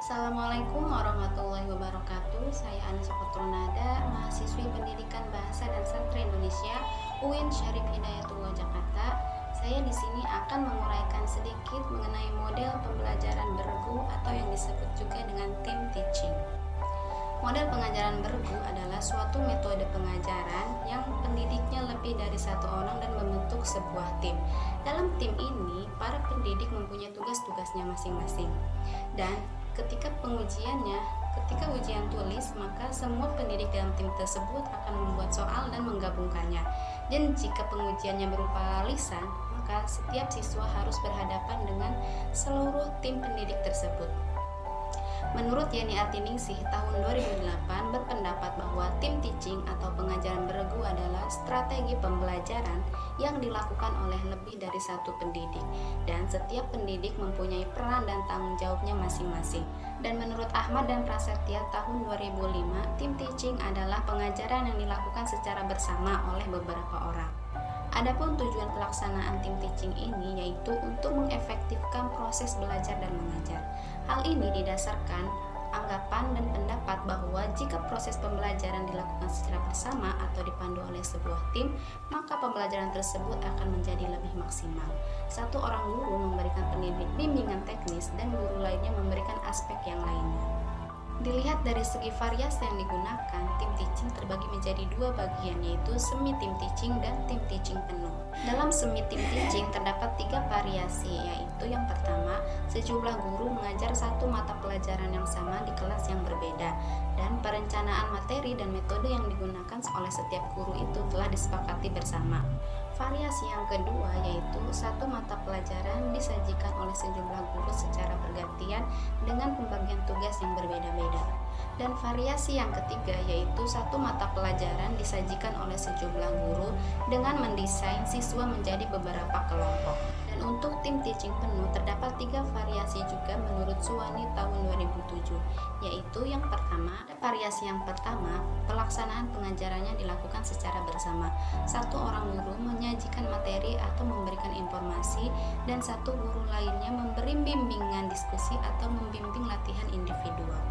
Assalamualaikum warahmatullahi wabarakatuh. Saya Ana Sokotrunada, mahasiswi Pendidikan Bahasa dan Sastra Indonesia UIN Syarif Hidayatullah Jakarta. Saya di sini akan menguraikan sedikit mengenai model pembelajaran bergu atau yang disebut juga dengan team teaching. Model pengajaran bergu adalah suatu metode pengajaran yang pendidiknya lebih dari satu orang dan membentuk sebuah tim. Dalam tim ini, para pendidik mempunyai tugas-tugasnya masing-masing. Dan ketika ujian tulis, maka semua pendidik dalam tim tersebut akan membuat soal dan menggabungkannya. Dan jika pengujiannya berupa lisan, maka setiap siswa harus berhadapan dengan seluruh tim pendidik tersebut. Menurut Yani Artiningsih tahun 2008 berpendapat bahwa team teaching atau pengajaran bergu adalah strategi pembelajaran yang dilakukan oleh lebih dari satu pendidik, dan setiap pendidik mempunyai peran dan tanggung jawabnya masing-masing. Dan menurut Ahmad dan Prasetya tahun 2005, team teaching adalah pengajaran yang dilakukan secara bersama oleh beberapa orang. Adapun tujuan pelaksanaan team teaching ini yaitu untuk mengefektifkan proses belajar dan mengajar. Hal ini didasarkan anggapan dan pendapat bahwa jika proses pembelajaran dilakukan secara bersama atau dipandu oleh sebuah tim, maka pembelajaran tersebut akan menjadi lebih maksimal. Satu orang guru memberikan bimbingan teknis dan guru lainnya memberikan aspek yang lainnya. Dilihat dari segi variasi yang digunakan, tim teaching terbagi menjadi dua bagian, yaitu semi tim teaching dan tim teaching penuh. Dalam semi tim teaching terdapat tiga variasi, yaitu yang pertama, sejumlah guru mengajar satu mata pelajaran yang sama di kelas yang berbeda, dan perencanaan materi dan metode yang digunakan oleh setiap guru itu telah disepakati bersama. Variasi yang kedua yaitu satu mata pelajaran disajikan oleh sejumlah guru secara bergantian dengan pembagian tugas yang berbeda-beda. Dan variasi yang ketiga yaitu satu mata pelajaran disajikan oleh sejumlah guru dengan mendesain siswa menjadi beberapa kelompok. Dan untuk tim teaching penuh terdapat tiga variasi juga menurut Suwani tahun 2007, yaitu yang pertama, variasi yang pertama, pelaksanaan pengajarannya dilakukan secara bersama. Satu orang guru menyajikan materi atau memberikan informasi, dan satu guru lainnya memberi bimbingan diskusi atau membimbing latihan individual.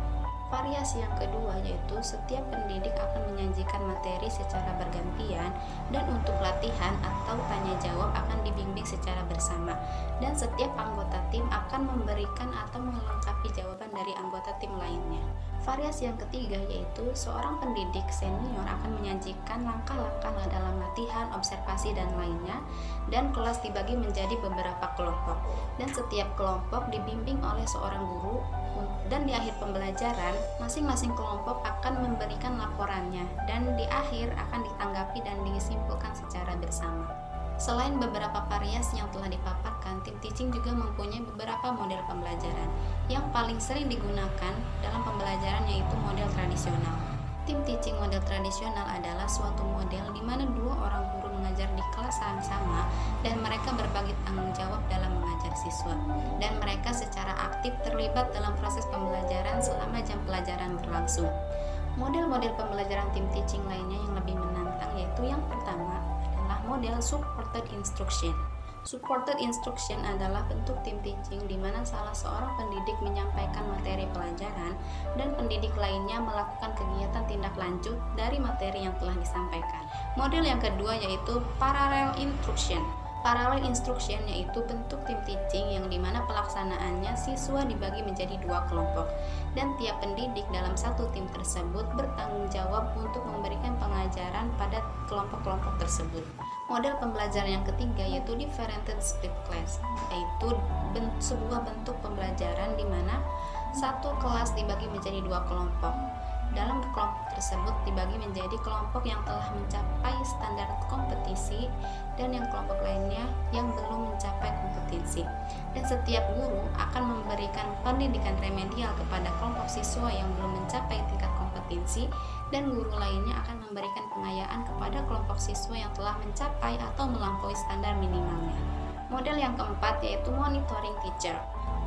Variasi yang kedua yaitu setiap pendidik akan menyajikan materi secara bergantian, dan untuk latihan atau tanya jawab akan dibimbing secara bersama, dan setiap anggota tim akan memberikan atau melengkapi jawaban dari anggota tim lainnya. Variasi yang ketiga yaitu seorang pendidik senior akan menyajikan langkah-langkah dalam latihan, observasi, dan lainnya, dan kelas dibagi menjadi beberapa kelompok, dan setiap kelompok dibimbing oleh seorang guru, dan di akhir pembelajaran masing-masing kelompok akan memberikan laporannya, dan di akhir akan ditanggapi dan disimpulkan secara bersama. Selain beberapa variasi yang telah dipaparkan, tim teaching juga mempunyai beberapa model pembelajaran. Yang paling sering digunakan dalam pembelajaran yaitu model tradisional. Tim teaching model tradisional adalah suatu model di mana dua orang guru mengajar di kelas yang sama, dan mereka berbagi tanggung jawab dalam mengajar siswa, dan mereka secara aktif terlibat dalam proses pembelajaran selama jam pelajaran berlangsung. Model-model pembelajaran tim teaching lainnya yang lebih menantang yaitu yang pertama, model supported instruction. Supported instruction adalah bentuk tim teaching di mana salah seorang pendidik menyampaikan materi pelajaran dan pendidik lainnya melakukan kegiatan tindak lanjut dari materi yang telah disampaikan. Model yang kedua yaitu parallel instruction. Parallel instruction yaitu bentuk tim teaching yang dimana pelaksanaannya siswa dibagi menjadi dua kelompok, dan tiap pendidik dalam satu tim tersebut bertanggung jawab untuk memberikan pengajaran pada kelompok-kelompok tersebut. Model pembelajaran yang ketiga yaitu differentiated split class, yaitu sebuah bentuk pembelajaran di mana satu kelas dibagi menjadi dua kelompok. Dalam kelompok tersebut dibagi menjadi kelompok yang telah mencapai standar kompetisi dan yang kelompok lainnya yang belum mencapai kompetisi. Dan setiap guru akan memberikan pendidikan remedial kepada kelompok siswa yang belum mencapai tingkat kompetisi, dan guru lainnya akan memberikan pengayaan kepada kelompok siswa yang telah mencapai atau melampaui standar minimalnya. Model yang keempat yaitu monitoring teacher.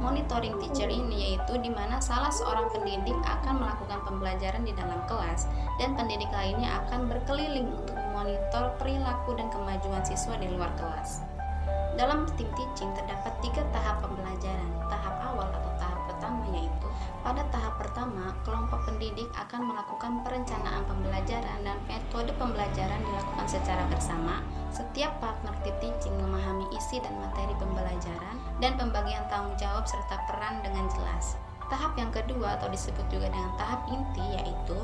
Monitoring teacher ini yaitu di mana salah seorang pendidik akan melakukan pembelajaran di dalam kelas, dan pendidik lainnya akan berkeliling untuk memonitor perilaku dan kemajuan siswa di luar kelas. Dalam tim teaching terdapat 3 tahap pembelajaran. Tahap awal atau tahap pertama yaitu Pada tahap pertama, kelompok pendidik akan melakukan perencanaan pembelajaran dan metode pembelajaran dilakukan secara bersama. Setiap partner tim teaching memahami isi dan materi pembelajaran dan pembagian tanggung jawab serta peran dengan jelas. Tahap yang kedua atau disebut juga dengan tahap inti, yaitu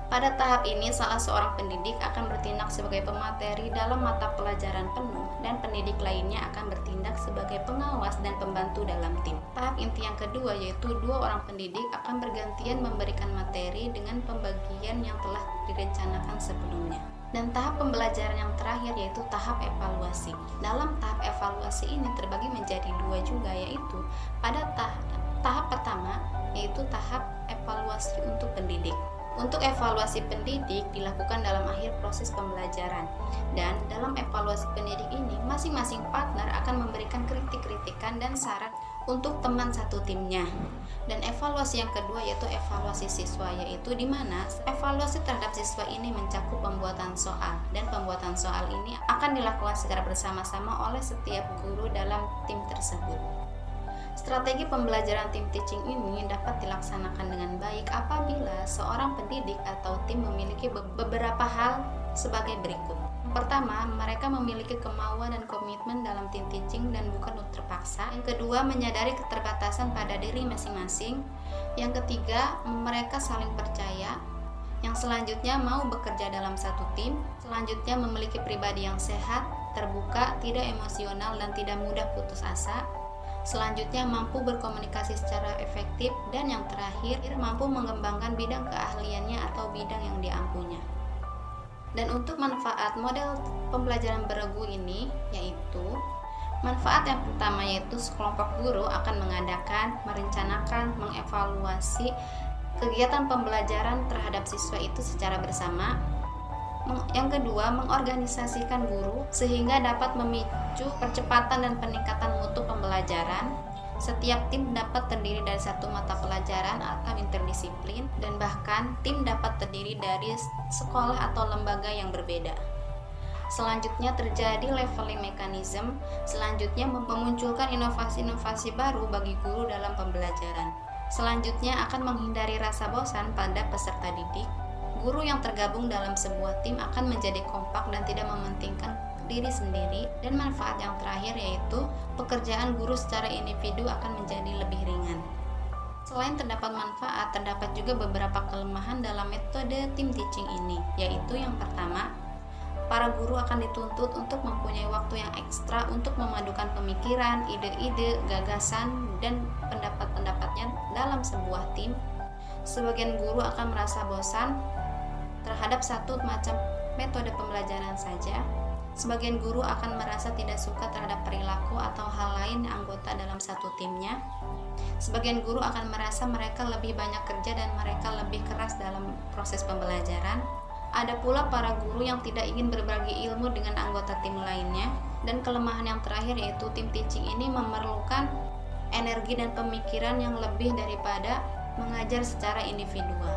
pada tahap ini salah seorang pendidik akan bertindak sebagai pemateri dalam mata pelajaran penuh dan pendidik lainnya akan bertindak sebagai pengawas dan pembantu dalam tim. Tahap inti yang kedua yaitu dua orang pendidik akan bergantian memberikan materi dengan pembagian yang telah direncanakan sebelumnya. Dan tahap pembelajaran yang terakhir yaitu tahap evaluasi. Dalam tahap evaluasi ini terbagi menjadi dua juga, yaitu pada tahap pertama yaitu tahap evaluasi untuk pendidik. Untuk evaluasi pendidik dilakukan dalam akhir proses pembelajaran, dan dalam evaluasi pendidik ini masing-masing partner akan memberikan kritik-kritikan dan saran untuk teman satu timnya. Dan evaluasi yang kedua yaitu evaluasi siswa, yaitu di mana evaluasi terhadap siswa ini mencakup pembuatan soal, dan pembuatan soal ini akan dilakukan secara bersama-sama oleh setiap guru dalam tim tersebut. Strategi pembelajaran tim teaching ini dapat dilaksanakan dengan baik apabila seorang pendidik atau tim memiliki beberapa hal sebagai berikut. Pertama, mereka memiliki kemauan dan komitmen dalam tim teaching dan bukan terpaksa. Yang kedua, menyadari keterbatasan pada diri masing-masing. Yang ketiga, mereka saling percaya. Yang selanjutnya, mau bekerja dalam satu tim. Selanjutnya, memiliki pribadi yang sehat, terbuka, tidak emosional, dan tidak mudah putus asa. Selanjutnya, mampu berkomunikasi secara efektif, dan yang terakhir, mampu mengembangkan bidang keahliannya atau bidang yang diampunya. Dan untuk manfaat model pembelajaran beregu ini, yaitu manfaat yang pertama yaitu sekelompok guru akan mengadakan, merencanakan, mengevaluasi kegiatan pembelajaran terhadap siswa itu secara bersama. Yang kedua, mengorganisasikan guru sehingga dapat memicu percepatan dan peningkatan mutu pembelajaran. Setiap tim dapat terdiri dari satu mata pelajaran atau interdisiplin, dan bahkan tim dapat terdiri dari sekolah atau lembaga yang berbeda. Selanjutnya terjadi leveling mechanism. Selanjutnya memunculkan inovasi-inovasi baru bagi guru dalam pembelajaran. Selanjutnya akan menghindari rasa bosan pada peserta didik. Guru yang tergabung dalam sebuah tim akan menjadi kompak dan tidak mementingkan diri sendiri. Dan manfaat yang terakhir yaitu pekerjaan guru secara individu akan menjadi lebih ringan. Selain terdapat manfaat, terdapat juga beberapa kelemahan dalam metode team teaching ini, yaitu yang pertama, para guru akan dituntut untuk mempunyai waktu yang ekstra untuk memadukan pemikiran, ide-ide, gagasan, dan pendapat-pendapatnya dalam sebuah tim. Sebagian guru akan merasa bosan terhadap satu macam metode pembelajaran saja. Sebagian guru akan merasa tidak suka terhadap perilaku atau hal lain anggota dalam satu timnya. Sebagian guru akan merasa mereka lebih banyak kerja dan mereka lebih keras dalam proses pembelajaran. Ada pula para guru yang tidak ingin berbagi ilmu dengan anggota tim lainnya. Dan kelemahan yang terakhir yaitu tim teaching ini memerlukan energi dan pemikiran yang lebih daripada mengajar secara individual.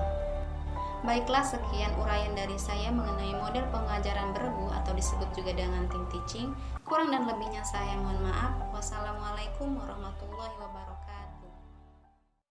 Baiklah, sekian uraian dari saya mengenai model pengajaran beregu atau disebut juga dengan team teaching. Kurang dan lebihnya saya mohon maaf. Wassalamualaikum warahmatullahi wabarakatuh.